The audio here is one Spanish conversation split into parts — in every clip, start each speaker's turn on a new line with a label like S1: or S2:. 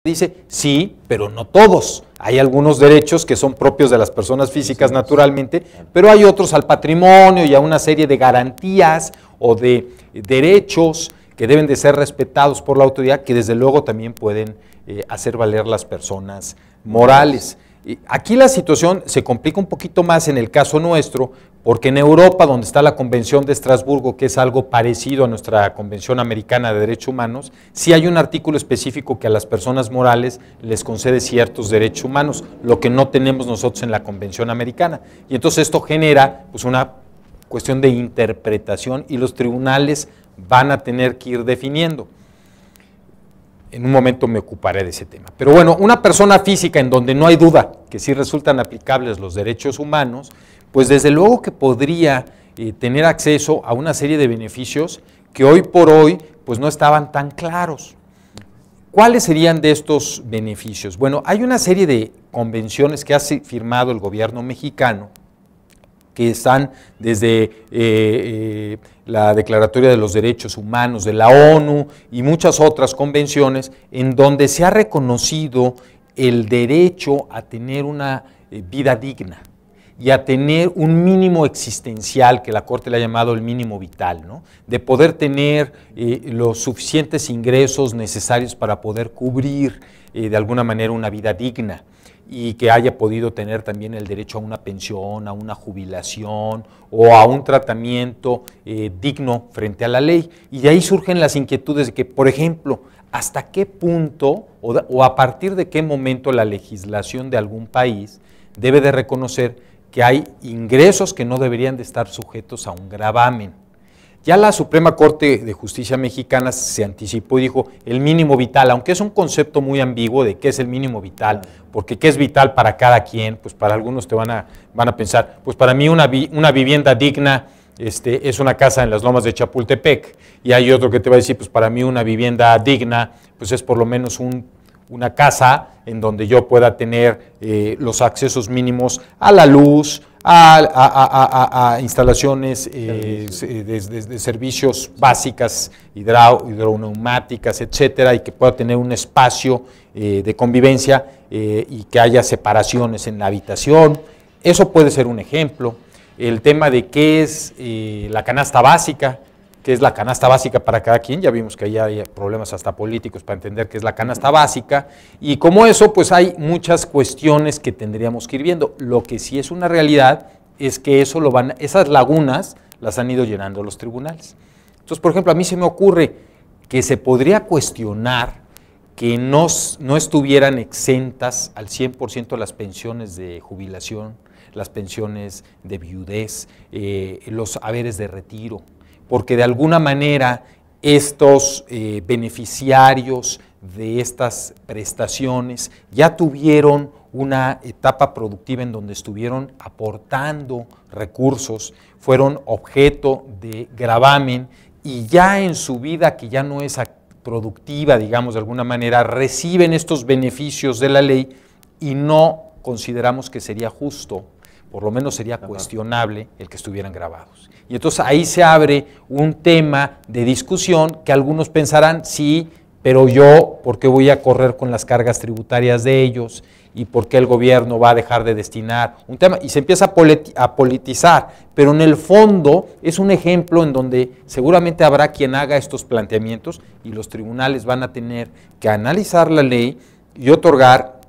S1: Dice, sí, pero no todos. Hay algunos derechos que son propios de las personas físicas naturalmente, pero hay otros al patrimonio y a una serie de garantías o de derechos que deben de ser respetados por la autoridad, que desde luego también pueden hacer valer las personas morales. Aquí la situación se complica un poquito más en el caso nuestro, porque en Europa, donde está la Convención de Estrasburgo, que es algo parecido a nuestra Convención Americana de Derechos Humanos, sí hay un artículo específico que a las personas morales les concede ciertos derechos humanos, lo que no tenemos nosotros en la Convención Americana. Y entonces esto genera pues, una cuestión de interpretación y los tribunales van a tener que ir definiendo. En un momento me ocuparé de ese tema. Pero bueno, una persona física en donde no hay duda que sí resultan aplicables los derechos humanos, pues desde luego que podría tener acceso a una serie de beneficios que hoy por hoy pues no estaban tan claros. ¿Cuáles serían de estos beneficios? Bueno, hay una serie de convenciones que ha firmado el gobierno mexicano que están desde la Declaratoria de los Derechos Humanos de la ONU y muchas otras convenciones en donde se ha reconocido el derecho a tener una vida digna y a tener un mínimo existencial, que la Corte le ha llamado el mínimo vital, ¿no? De poder tener los suficientes ingresos necesarios para poder cubrir de alguna manera una vida digna, y que haya podido tener también el derecho a una pensión, a una jubilación o a un tratamiento digno frente a la ley. Y de ahí surgen las inquietudes de que, por ejemplo, hasta qué punto o a partir de qué momento la legislación de algún país debe de reconocer que hay ingresos que no deberían de estar sujetos a un gravamen. Ya la Suprema Corte de Justicia Mexicana se anticipó y dijo el mínimo vital, aunque es un concepto muy ambiguo de qué es el mínimo vital, porque qué es vital para cada quien, pues para algunos te van a pensar, pues para mí una vivienda digna es una casa en las lomas de Chapultepec, y hay otro que te va a decir, pues para mí una vivienda digna pues es por lo menos una casa en donde yo pueda tener los accesos mínimos a la luz, a instalaciones de servicios básicas, hidroneumáticas, etcétera, y que pueda tener un espacio de convivencia y que haya separaciones en la habitación. Eso puede ser un ejemplo. El tema de qué es la canasta básica, qué es la canasta básica para cada quien, ya vimos que ahí hay problemas hasta políticos para entender qué es la canasta básica, y como eso, pues hay muchas cuestiones que tendríamos que ir viendo. Lo que sí es una realidad es que esas lagunas las han ido llenando los tribunales. Entonces, por ejemplo, a mí se me ocurre que se podría cuestionar que no estuvieran exentas al 100% las pensiones de jubilación, las pensiones de viudez, los haberes de retiro, porque de alguna manera estos beneficiarios de estas prestaciones ya tuvieron una etapa productiva en donde estuvieron aportando recursos, fueron objeto de gravamen y ya en su vida, que ya no es productiva, digamos de alguna manera, reciben estos beneficios de la ley y no consideramos que sería justo, por lo menos sería cuestionable el que estuvieran grabados. Y entonces ahí se abre un tema de discusión que algunos pensarán, sí, pero yo, ¿por qué voy a correr con las cargas tributarias de ellos? ¿Y por qué el gobierno va a dejar de destinar un tema? Y se empieza a politizar, pero en el fondo es un ejemplo en donde seguramente habrá quien haga estos planteamientos y los tribunales van a tener que analizar la ley y otorgar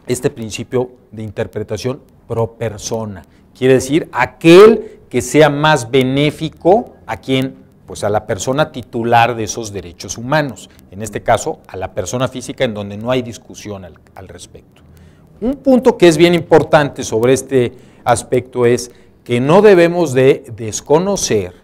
S1: este principio de interpretación pro persona. Quiere decir, aquel que sea más benéfico a quien, pues a la persona titular de esos derechos humanos, en este caso a la persona física, en donde no hay discusión al respecto. Un punto que es bien importante sobre este aspecto es que no debemos de desconocer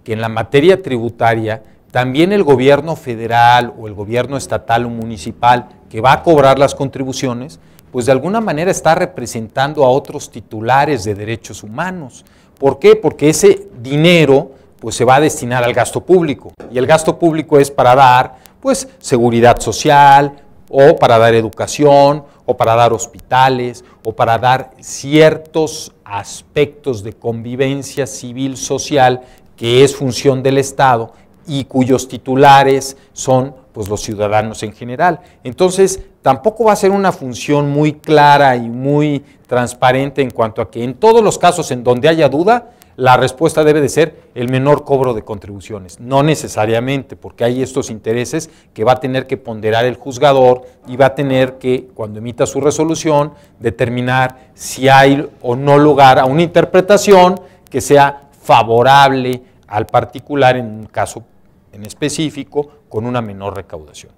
S1: que en la materia tributaria también el gobierno federal o el gobierno estatal o municipal que va a cobrar las contribuciones, pues de alguna manera está representando a otros titulares de derechos humanos. ¿Por qué? Porque ese dinero pues se va a destinar al gasto público, y el gasto público es para dar pues seguridad social, o para dar educación, o para dar hospitales, o para dar ciertos aspectos de convivencia civil social que es función del Estado y cuyos titulares son pues los ciudadanos en general. Entonces, tampoco va a ser una función muy clara y muy transparente en cuanto a que en todos los casos en donde haya duda, la respuesta debe de ser el menor cobro de contribuciones. No necesariamente, porque hay estos intereses que va a tener que ponderar el juzgador y va a tener que, cuando emita su resolución, determinar si hay o no lugar a una interpretación que sea favorable al particular en un caso en específico con una menor recaudación.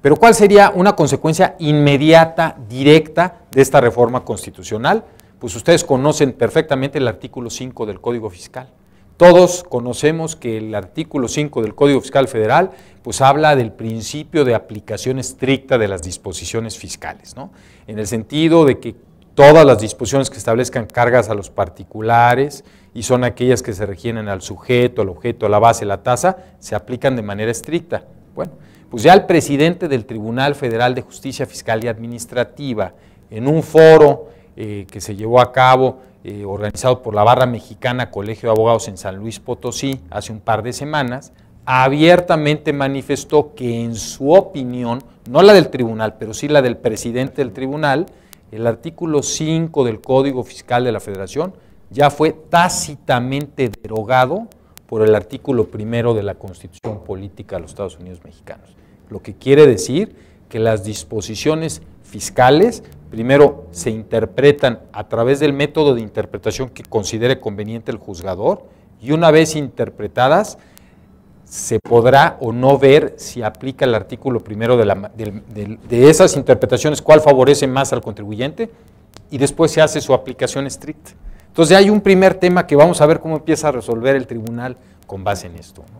S1: Pero ¿cuál sería una consecuencia inmediata, directa de esta reforma constitucional? Pues ustedes conocen perfectamente el artículo 5 del Código Fiscal. Todos conocemos que el artículo 5 del Código Fiscal Federal pues habla del principio de aplicación estricta de las disposiciones fiscales, ¿no? En el sentido de que todas las disposiciones que establezcan cargas a los particulares y son aquellas que se refieren al sujeto, al objeto, a la base, a la tasa, se aplican de manera estricta. Bueno, pues ya el presidente del Tribunal Federal de Justicia Fiscal y Administrativa, en un foro que se llevó a cabo, organizado por la Barra Mexicana Colegio de Abogados en San Luis Potosí, hace un par de semanas, abiertamente manifestó que en su opinión, no la del tribunal, pero sí la del presidente del tribunal, el artículo 5 del Código Fiscal de la Federación ya fue tácitamente derogado por el artículo 1 de la Constitución Política de los Estados Unidos Mexicanos. Lo que quiere decir que las disposiciones fiscales primero se interpretan a través del método de interpretación que considere conveniente el juzgador y una vez interpretadas se podrá o no ver si aplica el artículo 1 de esas interpretaciones, cuál favorece más al contribuyente y después se hace su aplicación estricta. Entonces hay un primer tema que vamos a ver cómo empieza a resolver el tribunal con base en esto, ¿no?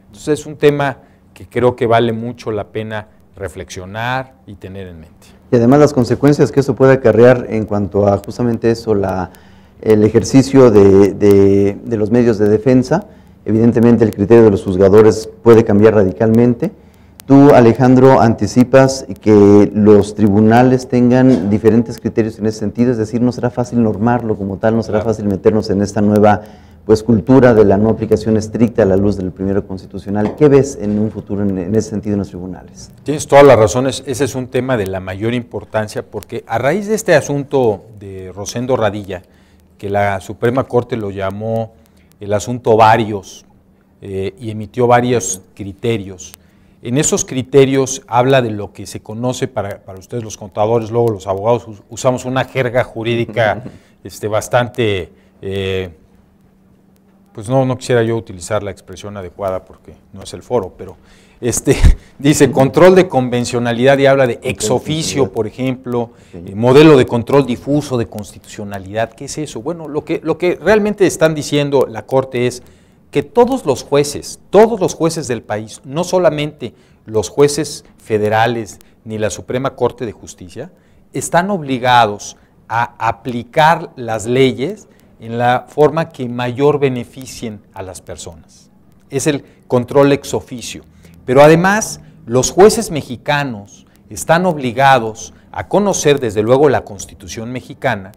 S1: Entonces es un tema que creo que vale mucho la pena reflexionar y tener en mente.
S2: Y además las consecuencias que eso puede acarrear en cuanto a justamente eso, el ejercicio de los medios de defensa. Evidentemente el criterio de los juzgadores puede cambiar radicalmente. Tú, Alejandro, anticipas que los tribunales tengan diferentes criterios en ese sentido, es decir, no será fácil normarlo como tal, no será fácil meternos en esta nueva cultura de la no aplicación estricta a la luz del primero constitucional. ¿Qué ves en un futuro en ese sentido en los tribunales?
S1: Tienes todas las razones, ese es un tema de la mayor importancia porque a raíz de este asunto de Rosendo Radilla, que la Suprema Corte lo llamó el asunto varios y emitió varios criterios. En esos criterios habla de lo que se conoce, para ustedes los contadores, luego los abogados usamos una jerga jurídica bastante, pues no quisiera yo utilizar la expresión adecuada porque no es el foro, pero dice control de convencionalidad y habla de ex oficio, por ejemplo, modelo de control difuso de constitucionalidad. ¿Qué es eso? Bueno, lo que realmente están diciendo la Corte es que todos los jueces del país, no solamente los jueces federales ni la Suprema Corte de Justicia, están obligados a aplicar las leyes en la forma que mayor beneficien a las personas. Es el control ex oficio. Pero además, los jueces mexicanos están obligados a conocer desde luego la Constitución mexicana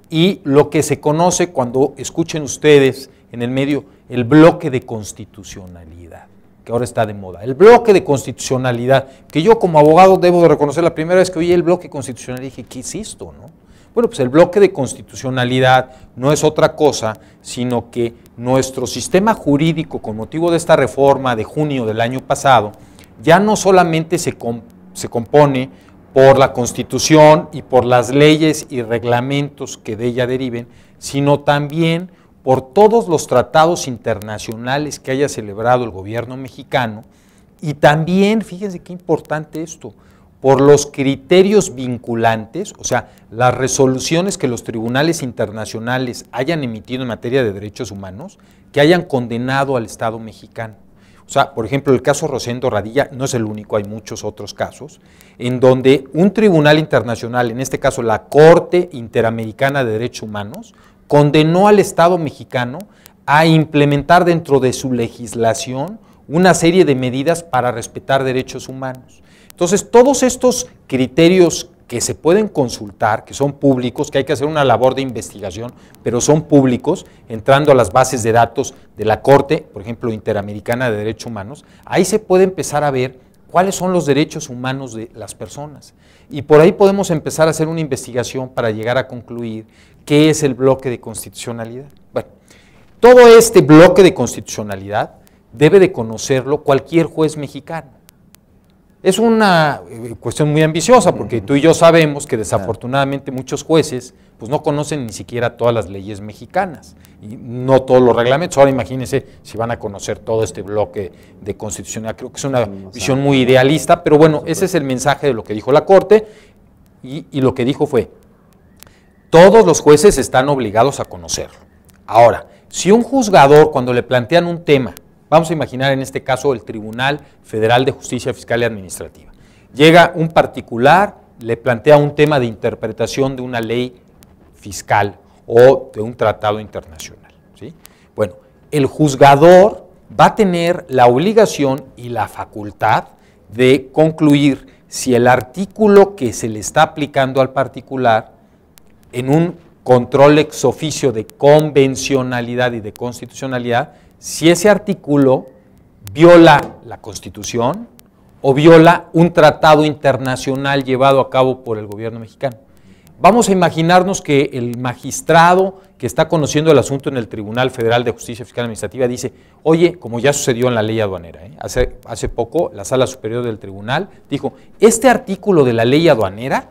S1: y lo que se conoce cuando escuchen ustedes en el medio el bloque de constitucionalidad, que ahora está de moda. El bloque de constitucionalidad, que yo como abogado debo de reconocer, la primera vez que oí el bloque constitucional dije, ¿qué es esto, no? Bueno, pues el bloque de constitucionalidad no es otra cosa, sino que nuestro sistema jurídico, con motivo de esta reforma de junio del año pasado, ya no solamente se compone por la Constitución y por las leyes y reglamentos que de ella deriven, sino también por todos los tratados internacionales que haya celebrado el gobierno mexicano y también, fíjense qué importante esto, por los criterios vinculantes, o sea, las resoluciones que los tribunales internacionales hayan emitido en materia de derechos humanos, que hayan condenado al Estado mexicano. O sea, por ejemplo, el caso Rosendo Radilla no es el único, hay muchos otros casos, en donde un tribunal internacional, en este caso la Corte Interamericana de Derechos Humanos, condenó al Estado mexicano a implementar dentro de su legislación una serie de medidas para respetar derechos humanos. Entonces, todos estos criterios que se pueden consultar, que son públicos, que hay que hacer una labor de investigación, pero son públicos, entrando a las bases de datos de la Corte, por ejemplo, Interamericana de Derechos Humanos, ahí se puede empezar a ver cuáles son los derechos humanos de las personas. Y por ahí podemos empezar a hacer una investigación para llegar a concluir qué es el bloque de constitucionalidad. Bueno, todo este bloque de constitucionalidad debe de conocerlo cualquier juez mexicano. Es una cuestión muy ambiciosa porque tú y yo sabemos que desafortunadamente muchos jueces pues no conocen ni siquiera todas las leyes mexicanas y no todos los reglamentos. Ahora imagínense si van a conocer todo este bloque de constitucionalidad. Creo que es una visión muy idealista, pero bueno, ese es el mensaje de lo que dijo la Corte y lo que dijo fue, todos los jueces están obligados a conocerlo. Ahora, si un juzgador cuando le plantean un tema, vamos a imaginar en este caso el Tribunal Federal de Justicia Fiscal y Administrativa. Llega un particular, le plantea un tema de interpretación de una ley fiscal o de un tratado internacional, ¿sí? Bueno, el juzgador va a tener la obligación y la facultad de concluir si el artículo que se le está aplicando al particular en un control ex oficio de convencionalidad y de constitucionalidad, si ese artículo viola la Constitución o viola un tratado internacional llevado a cabo por el gobierno mexicano. Vamos a imaginarnos que el magistrado que está conociendo el asunto en el Tribunal Federal de Justicia Fiscal y Administrativa dice, oye, como ya sucedió en la ley aduanera, hace poco la Sala Superior del Tribunal dijo, este artículo de la ley aduanera,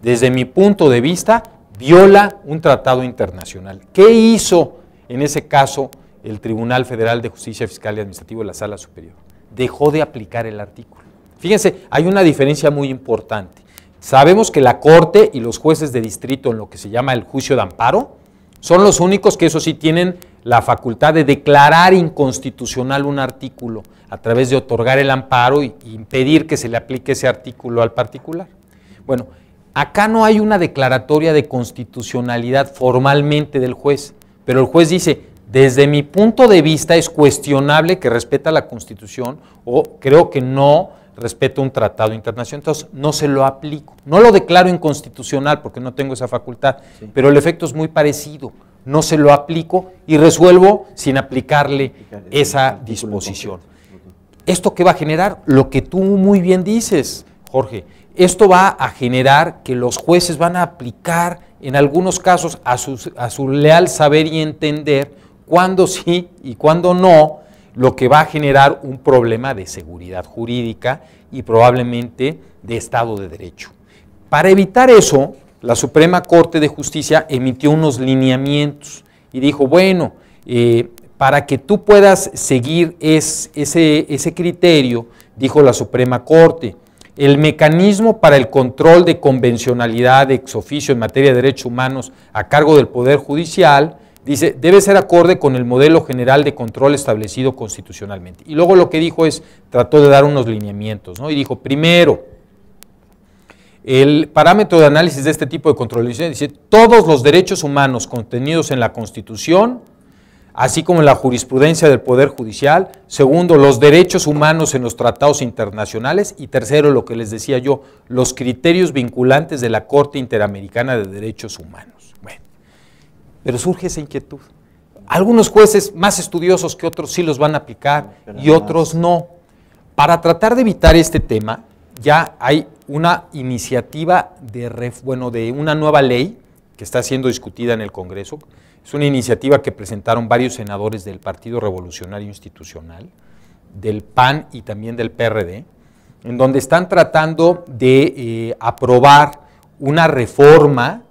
S1: desde mi punto de vista, viola un tratado internacional. ¿Qué hizo en ese caso el Tribunal Federal de Justicia Fiscal y Administrativa de la Sala Superior? Dejó de aplicar el artículo. Fíjense, hay una diferencia muy importante. Sabemos que la Corte y los jueces de distrito en lo que se llama el juicio de amparo son los únicos que eso sí tienen la facultad de declarar inconstitucional un artículo a través de otorgar el amparo y impedir que se le aplique ese artículo al particular. Bueno, acá no hay una declaratoria de constitucionalidad formalmente del juez, pero el juez dice, desde mi punto de vista es cuestionable que respeta la Constitución o creo que no respeta un tratado internacional, entonces no se lo aplico. No lo declaro inconstitucional porque no tengo esa facultad, sí, pero el efecto es muy parecido. No se lo aplico y resuelvo sin aplicarle esa disposición. ¿Esto qué va a generar? Lo que tú muy bien dices, Jorge. Esto va a generar que los jueces van a aplicar en algunos casos a su leal saber y entender cuándo sí y cuándo no, lo que va a generar un problema de seguridad jurídica y probablemente de Estado de Derecho. Para evitar eso, la Suprema Corte de Justicia emitió unos lineamientos y dijo, bueno, para que tú puedas seguir ese criterio, dijo la Suprema Corte, el mecanismo para el control de convencionalidad ex oficio en materia de derechos humanos a cargo del Poder Judicial, dice, debe ser acorde con el modelo general de control establecido constitucionalmente. Y luego lo que dijo es, trató de dar unos lineamientos, ¿no? Y dijo, primero, el parámetro de análisis de este tipo de control dice, todos los derechos humanos contenidos en la Constitución, así como en la jurisprudencia del Poder Judicial. Segundo, los derechos humanos en los tratados internacionales. Y tercero, lo que les decía yo, los criterios vinculantes de la Corte Interamericana de Derechos Humanos. Bueno, pero surge esa inquietud. Algunos jueces más estudiosos que otros sí los van a aplicar y otros no. Para tratar de evitar este tema, ya hay una iniciativa de una nueva ley que está siendo discutida en el Congreso. Es una iniciativa que presentaron varios senadores del Partido Revolucionario Institucional, del PAN y también del PRD, en donde están tratando de aprobar una reforma,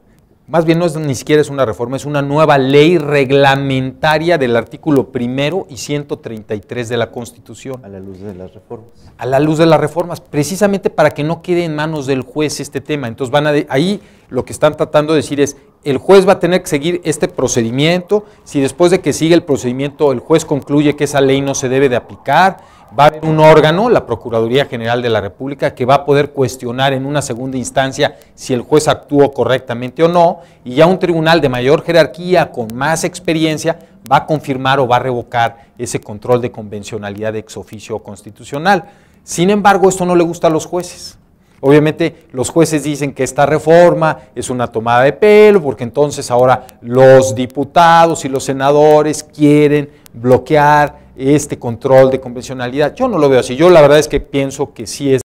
S1: más bien ni siquiera es una reforma, es una nueva ley reglamentaria del artículo 1 y 133 de la Constitución.
S2: A la luz de las reformas.
S1: A la luz de las reformas, precisamente para que no quede en manos del juez este tema. Entonces ahí lo que están tratando de decir es, el juez va a tener que seguir este procedimiento, si después de que siga el procedimiento el juez concluye que esa ley no se debe de aplicar, va a haber un órgano, la Procuraduría General de la República, que va a poder cuestionar en una segunda instancia si el juez actuó correctamente o no, y ya un tribunal de mayor jerarquía, con más experiencia, va a confirmar o va a revocar ese control de convencionalidad ex oficio constitucional. Sin embargo, esto no le gusta a los jueces. Obviamente los jueces dicen que esta reforma es una tomada de pelo, porque entonces ahora los diputados y los senadores quieren bloquear este control de convencionalidad. Yo no lo veo así. Yo la verdad es que pienso que sí es